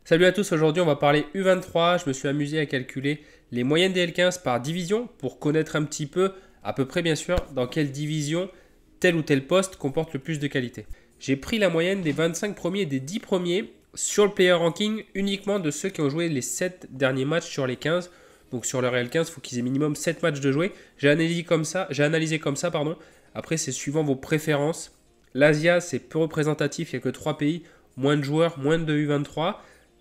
Salut à tous, aujourd'hui on va parler U23. Je me suis amusé à calculer les moyennes des L15 par division pour connaître un petit peu, à peu près bien sûr, dans quelle division tel ou tel poste comporte le plus de qualité. J'ai pris la moyenne des 25 premiers et des 10 premiers sur le player ranking uniquement de ceux qui ont joué les 7 derniers matchs sur les 15. Donc sur leur L15, il faut qu'ils aient minimum 7 matchs de jouer. J'ai analysé comme ça. Après, c'est suivant vos préférences. L'Asia, c'est peu représentatif, il n'y a que 3 pays, moins de joueurs, moins de U23.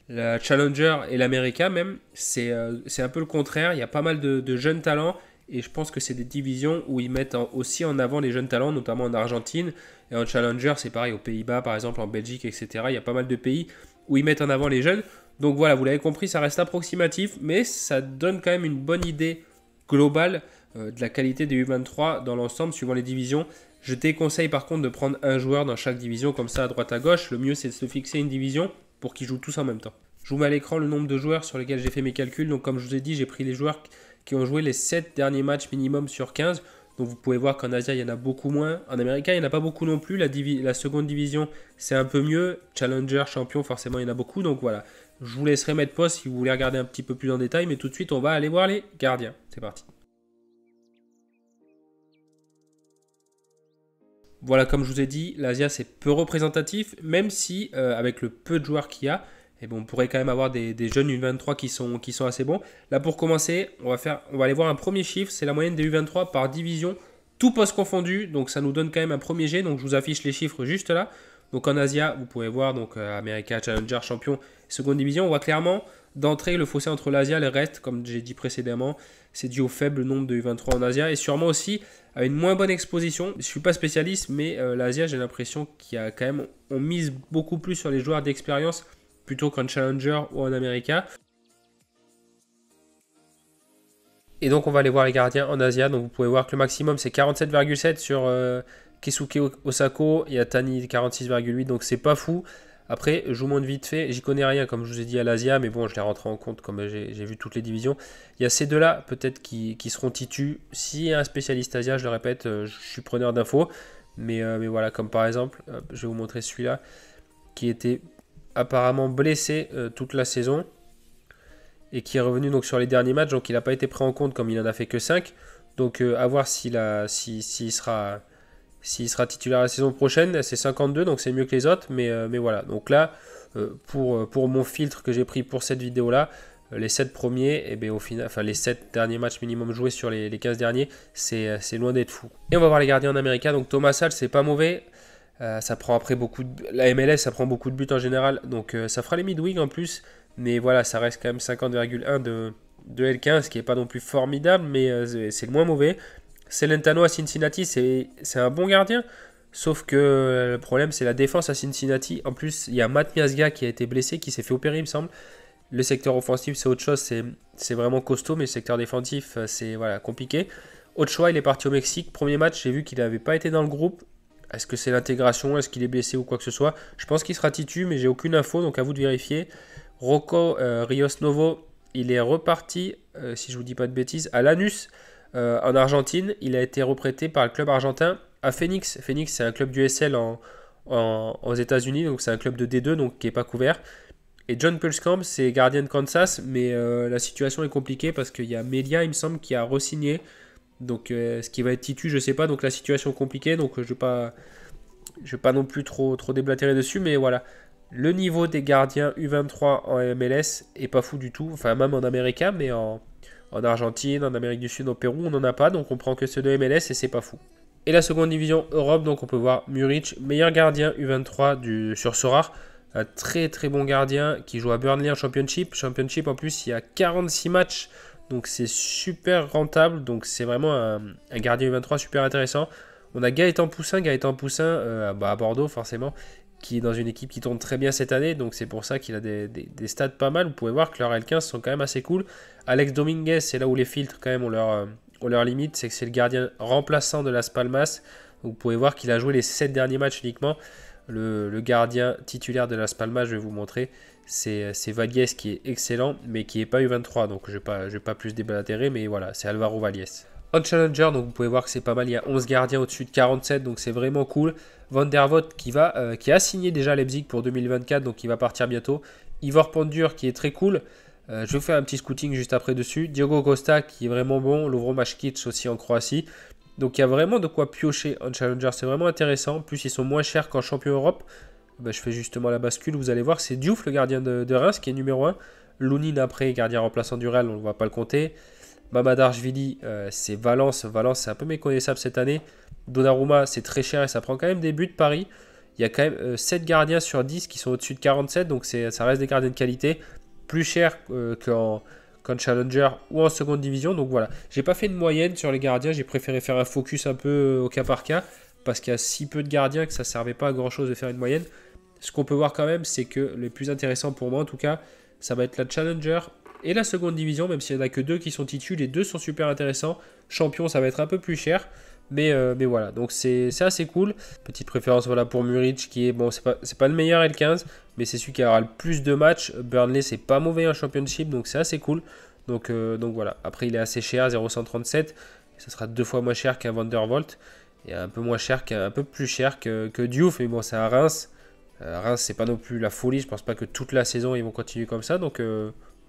La Challenger et l'America même, c'est un peu le contraire. Il y a pas mal de jeunes talents et je pense que c'est des divisions où ils mettent aussi en avant les jeunes talents, notamment en Argentine. Et en Challenger, c'est pareil, aux Pays-Bas par exemple, en Belgique, etc. Il y a pas mal de pays où ils mettent en avant les jeunes. Donc voilà, vous l'avez compris, ça reste approximatif, mais ça donne quand même une bonne idée globale de la qualité des U23 dans l'ensemble, suivant les divisions. Je te conseille par contre de prendre un joueur dans chaque division, comme ça à droite à gauche. Le mieux c'est de se fixer une division pour qu'ils jouent tous en même temps. Je vous mets à l'écran le nombre de joueurs sur lesquels j'ai fait mes calculs. Donc comme je vous ai dit, j'ai pris les joueurs qui ont joué les 7 derniers matchs minimum sur 15. Donc vous pouvez voir qu'en Asia, il y en a beaucoup moins. En Amérique, il n'y en a pas beaucoup non plus. La seconde division, c'est un peu mieux. Challenger, champion, forcément, il y en a beaucoup. Donc voilà, je vous laisserai mettre pause si vous voulez regarder un petit peu plus en détail. Mais tout de suite, on va aller voir les gardiens. C'est parti. Voilà, comme je vous ai dit, l'Asia c'est peu représentatif, même si avec le peu de joueurs qu'il y a, eh ben, on pourrait quand même avoir des jeunes U23 qui sont assez bons. Là pour commencer, on va aller voir un premier chiffre, c'est la moyenne des U23 par division, tout poste confondu, donc ça nous donne quand même un premier jet, donc je vous affiche les chiffres juste là. Donc en Asia, vous pouvez voir donc America, Challenger, Champion, seconde division, on voit clairement d'entrée le fossé entre l'Asia et le reste, comme j'ai dit précédemment, c'est dû au faible nombre de U23 en Asia et sûrement aussi à une moins bonne exposition. Je ne suis pas spécialiste, mais l'Asia, j'ai l'impression qu'il y a quand même, on mise beaucoup plus sur les joueurs d'expérience plutôt qu'en Challenger ou en America. Et donc on va aller voir les gardiens en Asia. Donc vous pouvez voir que le maximum c'est 47,7 sur Keisuke Osako et Atani 46,8. Donc c'est pas fou. Après, je vous montre vite fait. J'y connais rien comme je vous ai dit à l'Asia, mais bon, je les rentré en compte comme j'ai vu toutes les divisions. Il y a ces deux-là peut-être qui seront titus. S'il y a un spécialiste Asia, je le répète, je suis preneur d'infos. Mais voilà, comme par exemple, je vais vous montrer celui-là qui était apparemment blessé toute la saison et qui est revenu donc sur les derniers matchs, donc il n'a pas été pris en compte comme il n'en a fait que 5. Donc à voir s'il sera titulaire la saison prochaine. C'est 52, donc c'est mieux que les autres, mais voilà. Donc là, pour mon filtre que j'ai pris pour cette vidéo-là, les 7 premiers, et bien au final, enfin les 7 derniers matchs minimum joués sur les 15 derniers, c'est loin d'être fou. Et on va voir les gardiens en Amérique. Donc Thomas Hall, c'est pas mauvais. Ça prend après la MLS, ça prend beaucoup de buts en général, donc ça fera les midweek en plus. Mais voilà, ça reste quand même 50,1 de L15, ce qui n'est pas non plus formidable, mais c'est le moins mauvais. Celentano à Cincinnati, c'est un bon gardien, sauf que le problème, c'est la défense à Cincinnati. En plus, il y a Matt Miazga qui a été blessé, qui s'est fait opérer, il me semble. Le secteur offensif, c'est autre chose, c'est vraiment costaud, mais le secteur défensif, c'est voilà, compliqué. Ochoa, il est parti au Mexique. Premier match, j'ai vu qu'il n'avait pas été dans le groupe. Est-ce que c'est l'intégration? Est-ce qu'il est blessé ou quoi que ce soit? Je pense qu'il sera titu, mais j'ai aucune info, donc à vous de vérifier. Rocco Rios Novo, il est reparti, si je ne vous dis pas de bêtises, à Lanús en Argentine. Il a été reprêté par le club argentin à Phoenix. Phoenix, c'est un club du SL aux États-Unis, donc c'est un club de D2, donc qui n'est pas couvert. Et John Pulskamp, c'est gardien de Kansas, mais la situation est compliquée parce qu'il y a Melia, il me semble, qui a re-signé. Donc ce qui va être titu, je ne sais pas, donc la situation est compliquée, donc je ne vais pas non plus trop déblatérer dessus, mais voilà. Le niveau des gardiens U23 en MLS est pas fou du tout, enfin même en Amérique, mais en Argentine, en Amérique du Sud, au Pérou, on n'en a pas, donc on prend que ceux de MLS et c'est pas fou. Et la seconde division Europe, donc on peut voir Muric, meilleur gardien U23 sur Sorare, un très très bon gardien qui joue à Burnley en Championship. Championship en plus, il y a 46 matchs, donc c'est super rentable, donc c'est vraiment un gardien U23 super intéressant. On a Gaëtan Poussin à Bordeaux forcément, qui est dans une équipe qui tourne très bien cette année, donc c'est pour ça qu'il a des stats pas mal. Vous pouvez voir que leurs L15 sont quand même assez cool. Alex Dominguez, c'est là où les filtres quand même ont leur limite, c'est que c'est le gardien remplaçant de Las Palmas. Donc, vous pouvez voir qu'il a joué les 7 derniers matchs uniquement. Le gardien titulaire de Las Palmas, je vais vous montrer, c'est Valies qui est excellent, mais qui n'est pas U23, donc je ne vais pas plus déblatérer, mais voilà, c'est Alvaro Valies. En Challenger, donc vous pouvez voir que c'est pas mal, il y a 11 gardiens au-dessus de 47, donc c'est vraiment cool. Van der Voort qui a signé déjà à Leipzig pour 2024, donc il va partir bientôt. Ivor Pandur qui est très cool. Je vais vous faire un petit scouting juste après dessus. Diogo Costa qui est vraiment bon. Lovro Maškić aussi en Croatie. Donc il y a vraiment de quoi piocher en Challenger. C'est vraiment intéressant. En plus, ils sont moins chers qu'en Champion Europe. Je fais justement la bascule. Vous allez voir, c'est Diouf, le gardien de Reims, qui est numéro 1. Lounine après, gardien remplaçant du Real, on ne va pas le compter. Mamadardashvili, c'est Valence. Valence, c'est un peu méconnaissable cette année. Donnarumma, c'est très cher et ça prend quand même des buts Paris. Il y a quand même 7 gardiens sur 10 qui sont au-dessus de 47. Donc ça reste des gardiens de qualité. Plus cher qu'en Challenger ou en seconde division. Donc voilà, j'ai pas fait de moyenne sur les gardiens. J'ai préféré faire un focus un peu au cas par cas. Parce qu'il y a si peu de gardiens que ça ne servait pas à grand chose de faire une moyenne. Ce qu'on peut voir quand même, c'est que le plus intéressant pour moi en tout cas, ça va être la Challenger et la seconde division, même s'il n'y en a que 2 qui sont titus, les 2 sont super intéressants. Champion, ça va être un peu plus cher, mais voilà, donc c'est assez cool. Petite préférence voilà, pour Muric, qui est, bon, c'est pas le meilleur L15, mais c'est celui qui aura le plus de matchs. Burnley, c'est pas mauvais en Championship, donc c'est assez cool. Donc voilà, après il est assez cher, 0,137, ça sera 2 fois moins cher qu'un Van der Vault, et un peu moins cher un peu plus cher que Diouf, mais bon, c'est à Reims. Reims, c'est pas non plus la folie. Je pense pas que toute la saison ils vont continuer comme ça. Donc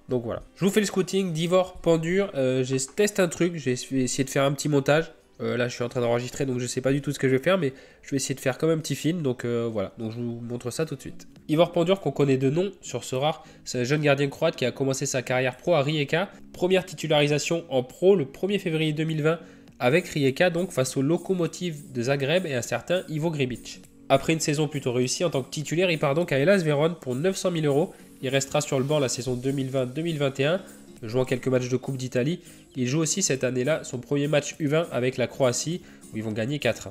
voilà. Je vous fais le scouting d'Ivor Pandur. J'ai testé un truc. J'ai essayé de faire un petit montage. Là, je suis en train d'enregistrer, donc je sais pas du tout ce que je vais faire, mais je vais essayer de faire comme un petit film. Donc voilà. Donc je vous montre ça tout de suite. Ivor Pandur, qu'on connaît de nom sur ce rare, c'est un jeune gardien croate qui a commencé sa carrière pro à Rijeka. Première titularisation en pro le 1er février 2020 avec Rijeka, donc face au Lokomotiv de Zagreb et un certain Ivo Gribic. Après une saison plutôt réussie en tant que titulaire, il part donc à Hellas Vérone pour 900 000 €. Il restera sur le banc la saison 2020-2021, jouant quelques matchs de Coupe d'Italie. Il joue aussi cette année-là son premier match U20 avec la Croatie, où ils vont gagner 4-1.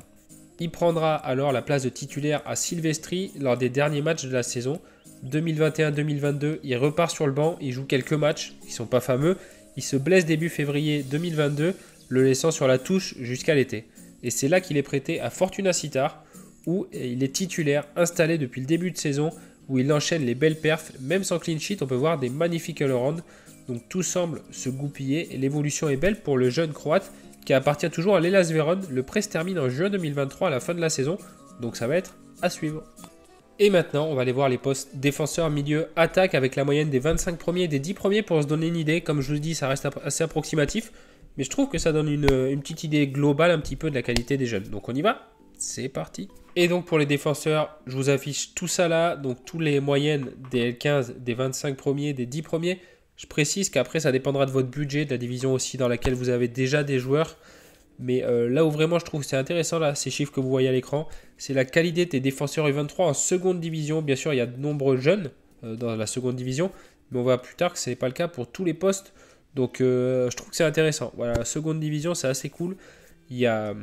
Il prendra alors la place de titulaire à Silvestri lors des derniers matchs de la saison. 2021-2022, il repart sur le banc, il joue quelques matchs qui ne sont pas fameux. Il se blesse début février 2022, le laissant sur la touche jusqu'à l'été. Et c'est là qu'il est prêté à Fortuna Sittard, où il est titulaire, installé depuis le début de saison, où il enchaîne les belles perfs, même sans clean sheet, on peut voir des magnifiques all-around. Donc tout semble se goupiller et l'évolution est belle pour le jeune croate qui appartient toujours à l'Hellas Vérone. Le prêt se termine en juin 2023 à la fin de la saison, donc ça va être à suivre. Et maintenant, on va aller voir les postes défenseurs, milieu, attaque avec la moyenne des 25 premiers et des 10 premiers pour se donner une idée. Comme je vous dis, ça reste assez approximatif, mais je trouve que ça donne une petite idée globale un petit peu de la qualité des jeunes. Donc on y va, c'est parti. Et donc pour les défenseurs, je vous affiche tout ça là, donc tous les moyennes des L15, des 25 premiers, des 10 premiers. Je précise qu'après ça dépendra de votre budget, de la division aussi dans laquelle vous avez déjà des joueurs. Mais là où vraiment je trouve que c'est intéressant, là, ces chiffres que vous voyez à l'écran, c'est la qualité des défenseurs U23 en seconde division. Bien sûr, il y a de nombreux jeunes dans la seconde division, mais on verra plus tard que ce n'est pas le cas pour tous les postes. Donc je trouve que c'est intéressant. Voilà, la seconde division, c'est assez cool. Il y a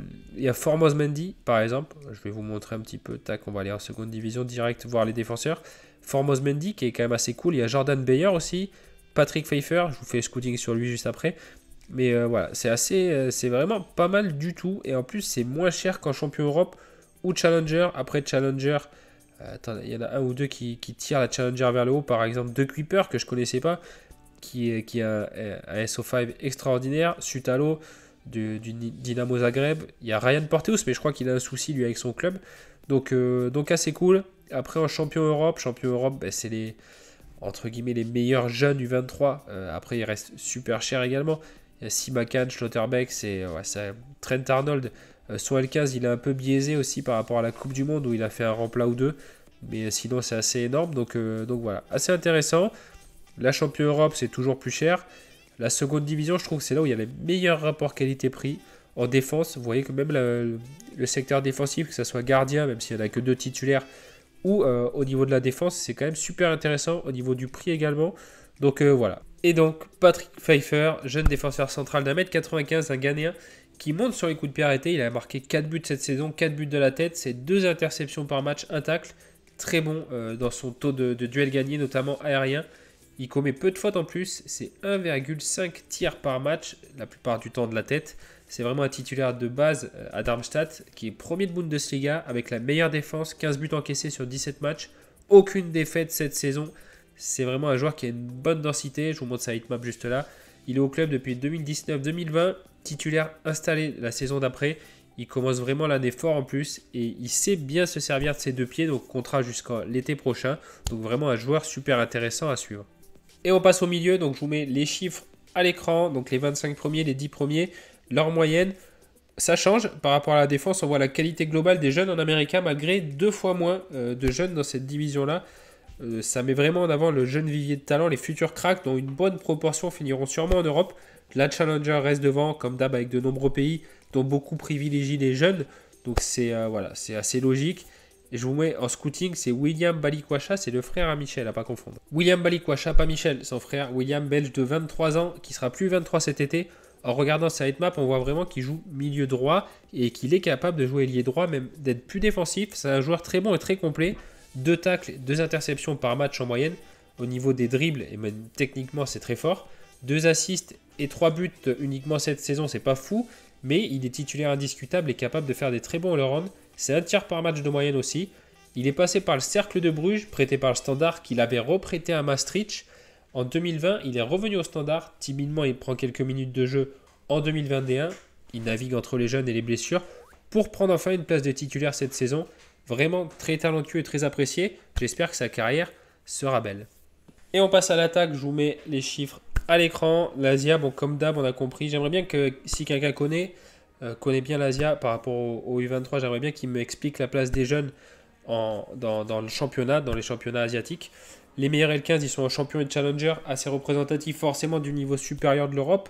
Formos Mendy, par exemple. Je vais vous montrer un petit peu. Tac, on va aller en seconde division direct voir les défenseurs. Formos Mendy, qui est quand même assez cool. Il y a Jordan Beyer aussi. Patrick Pfeiffer, je vous fais le scouting sur lui juste après. Mais voilà, c'est vraiment pas mal du tout. Et en plus, c'est moins cher qu'en Champion Europe ou Challenger. Après Challenger, il y en a un ou deux qui tirent la Challenger vers le haut. Par exemple, De Kuiper, que je ne connaissais pas, qui a un SO5 extraordinaire. Sutalo, du Dynamo Zagreb. Il y a Ryan Porteous, mais je crois qu'il a un souci lui avec son club. Donc assez cool. Après, en Champion Europe, ben, c'est les, entre guillemets, les meilleurs jeunes du 23. Après, il reste super cher également. Il y a Simakan, Schlotterbeck, c'est Trent Arnold. Son L15, il est un peu biaisé aussi par rapport à la Coupe du Monde où il a fait un remplat ou deux. Mais sinon, c'est assez énorme. Donc voilà, assez intéressant. La Champion Europe, c'est toujours plus cher. La seconde division, je trouve que c'est là où il y a les meilleurs rapports qualité-prix. En défense, vous voyez que même le secteur défensif, que ce soit gardien, même s'il n'y en a que 2 titulaires, ou au niveau de la défense, c'est quand même super intéressant. Au niveau du prix également. Donc voilà. Et donc, Patrick Pfeiffer, jeune défenseur central d'1m95, un Ghanéen, qui monte sur les coups de pied arrêtés. Il a marqué 4 buts cette saison, 4 buts de la tête. C'est 2 interceptions par match, 1 tacle. Très bon dans son taux de duel gagné, notamment aérien. Il commet peu de fautes en plus. C'est 1,5 tirs par match, la plupart du temps de la tête. C'est vraiment un titulaire de base à Darmstadt, qui est premier de Bundesliga, avec la meilleure défense, 15 buts encaissés sur 17 matchs. Aucune défaite cette saison. C'est vraiment un joueur qui a une bonne densité. Je vous montre sa heatmap juste là. Il est au club depuis 2019-2020. Titulaire installé la saison d'après. Il commence vraiment l'année fort en plus et il sait bien se servir de ses deux pieds, donc contrat jusqu'à l'été prochain. Donc vraiment un joueur super intéressant à suivre. Et on passe au milieu, donc je vous mets les chiffres à l'écran, donc les 25 premiers, les 10 premiers, leur moyenne. Ça change par rapport à la défense, on voit la qualité globale des jeunes en américain malgré 2 fois moins de jeunes dans cette division-là. Ça met vraiment en avant le jeune vivier de talent, les futurs cracks dont une bonne proportion finiront sûrement en Europe. La Challenger reste devant, comme d'hab avec de nombreux pays dont beaucoup privilégient les jeunes. Donc c'est voilà, c'est assez logique. Et je vous mets en scouting, c'est William Balikwacha, c'est le frère à Michel, à pas confondre. William Balikwacha, pas Michel, son frère William, belge de 23 ans, qui sera plus 23 cet été. En regardant sa hitmap, on voit vraiment qu'il joue milieu droit et qu'il est capable de jouer ailier droit, même d'être plus défensif. C'est un joueur très bon et très complet. 2 tacles, 2 interceptions par match en moyenne. Au niveau des dribbles, et même techniquement, c'est très fort. 2 assists et 3 buts uniquement cette saison, c'est pas fou. Mais il est titulaire indiscutable et capable de faire des très bons all-around. C'est un tir par match de moyenne aussi. Il est passé par le Cercle de Bruges, prêté par le Standard, qu'il avait reprêté à Maastricht. En 2020, il est revenu au Standard. Timidement, il prend quelques minutes de jeu en 2021. Il navigue entre les jeunes et les blessures pour prendre enfin une place de titulaire cette saison. Vraiment très talentueux et très apprécié. J'espère que sa carrière sera belle. Et on passe à l'attaque. Je vous mets les chiffres à l'écran. L'Asia, bon, comme d'hab, on a compris. J'aimerais bien que si quelqu'un connaît bien l'Asia par rapport au U23, j'aimerais bien qu'il m'explique la place des jeunes dans le championnat, dans les championnats asiatiques. Les meilleurs L15, ils sont en champion et challenger, assez représentatifs forcément du niveau supérieur de l'Europe.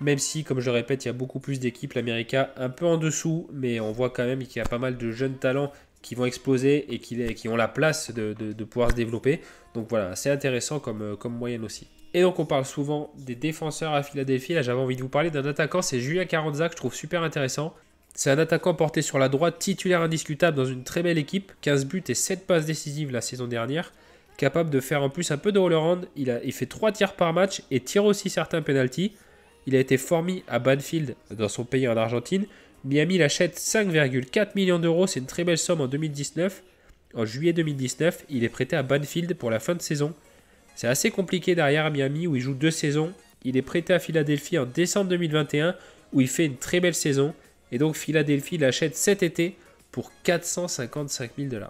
Même si, comme je le répète, il y a beaucoup plus d'équipes. L'América un peu en dessous, mais on voit quand même qu'il y a pas mal de jeunes talents qui vont exploser et qui ont la place de pouvoir se développer. Donc voilà, c'est intéressant comme moyenne aussi. Et donc on parle souvent des défenseurs à Philadelphie. Là j'avais envie de vous parler d'un attaquant, c'est Julien Carranza que je trouve super intéressant. C'est un attaquant porté sur la droite, titulaire indiscutable dans une très belle équipe. 15 buts et 7 passes décisives la saison dernière. Capable de faire en plus un peu de all-around. Il fait 3 tirs par match et tire aussi certains penalties. Il a été formé à Banfield dans son pays en Argentine. Miami l'achète 5,4 millions d'euros, c'est une très belle somme en 2019. En juillet 2019, il est prêté à Banfield pour la fin de saison. C'est assez compliqué derrière à Miami où il joue 2 saisons. Il est prêté à Philadelphie en décembre 2021 où il fait une très belle saison. Et donc Philadelphie l'achète cet été pour 455 000 $.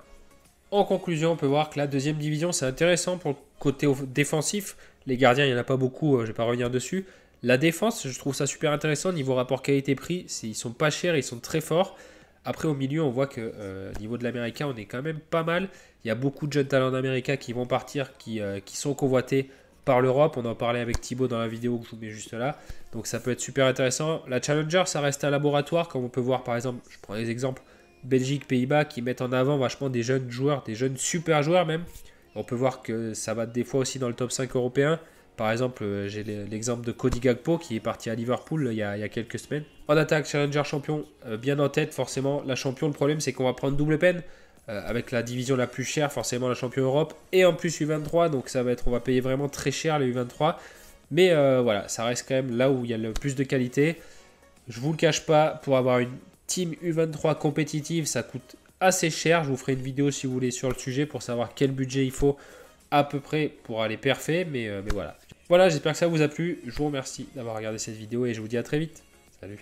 En conclusion, on peut voir que la deuxième division, c'est intéressant pour le côté défensif. Les gardiens, il n'y en a pas beaucoup, je ne vais pas revenir dessus. La défense, je trouve ça super intéressant. Niveau rapport qualité-prix, ils sont pas chers, ils sont très forts. Après, au milieu, on voit que niveau de l'américain, on est quand même pas mal. Il y a beaucoup de jeunes talents d'américain qui vont partir, qui sont convoités par l'Europe. On en parlait avec Thibaut dans la vidéo que je vous mets juste là. Donc ça peut être super intéressant. La Challenger, ça reste un laboratoire. Comme on peut voir, par exemple, je prends des exemples, Belgique, Pays-Bas, qui mettent en avant vachement des jeunes joueurs, des jeunes super joueurs même. On peut voir que ça va des fois aussi dans le top 5 européen. Par exemple, j'ai l'exemple de Cody Gakpo qui est parti à Liverpool il y a quelques semaines. En attaque, Challenger champion, bien en tête forcément. La champion, le problème c'est qu'on va prendre double peine avec la division la plus chère, forcément la champion Europe. Et en plus U23, donc on va payer vraiment très cher les U23. Mais voilà, ça reste quand même là où il y a le plus de qualité. Je vous le cache pas, pour avoir une team U23 compétitive, ça coûte assez cher. Je vous ferai une vidéo si vous voulez sur le sujet pour savoir quel budget il faut à peu près pour aller parfait. Mais voilà. Voilà, j'espère que ça vous a plu. Je vous remercie d'avoir regardé cette vidéo et je vous dis à très vite. Salut.